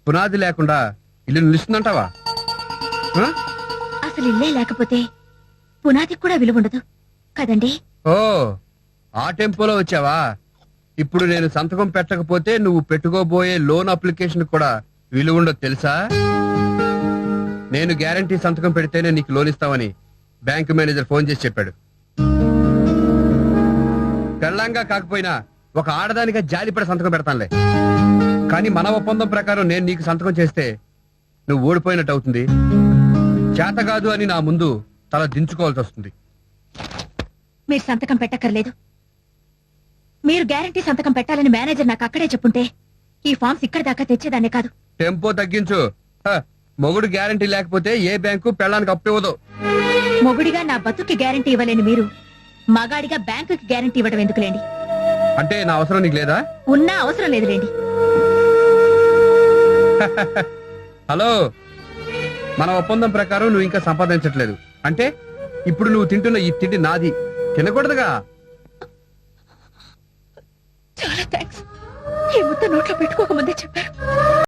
పునాది లేకుండా ఇల్లు నిలుస్తుందంటావా? అసలు ఇల్లే లేకపోతే పునాదికి కూడా విలువ ఉండదు కదండి. ఓ ఆ టెంపోలో వచ్చావా? ఇప్పుడు నేను సంతకం పెట్టకపోతే నువ్వు పెట్టుకోబోయే లోన్ అప్లికేషన్ కూడా విలువ ఉండదు తెలుసా? నేను గ్యారంటీ సంతకం పెడితేనే నీకు లోన్ ఇస్తామని బ్యాంక్ మేనేజర్ ఫోన్ చేసి చెప్పాడు. పెళ్ళంగా కాకపోయినా ఒక ఆడదానిగా జాలిపడి సంతకం పెడతానులే. కానీ మన ఒప్పందం ప్రకారం నేను నీకు సంతకం చేస్తే నువ్వు ఓడిపోయినట్టు అవుతుంది. చేత కాదు అని నా ముందు తల దించుకోవాల్సి వస్తుంది. మీరు సంతకం పెట్టక్కర్లేదు. మీరు గ్యారంటీ సంతకం పెట్టాలని మేనేజర్ నాకు అక్కడే చెప్పుంటే ఈ ఫార్మ్స్ ఇక్కడ దాకా తెచ్చేదాన్నే కాదు. టెంపో తగ్గించు. మొగుడు గ్యారంటీ లేకపోతే ఏ బ్యాంకు పెళ్ళానికి అప్పు ఇవ్వదు. మొగుడిగా నా బతుక్కి గ్యారంటీ ఇవ్వలేని మీరు మగాడిగా బ్యాంకుకి గ్యారంటీ ఇవ్వడం ఎందుకులేండి? అంటే నా అవసరం నీకు లేదా? ఉన్నా అవసరం లేదులేండి. హలో, మన ఒప్పందం ప్రకారం నువ్వు ఇంకా సంపాదించట్లేదు అంటే ఇప్పుడు నువ్వు తింటున్న ఈ తిండి నాది, తినకూడదుగా. చాలా థ్యాంక్స్. ఈ ముద్ద నోట్లో పెట్టుకోకముందే చెప్పారు.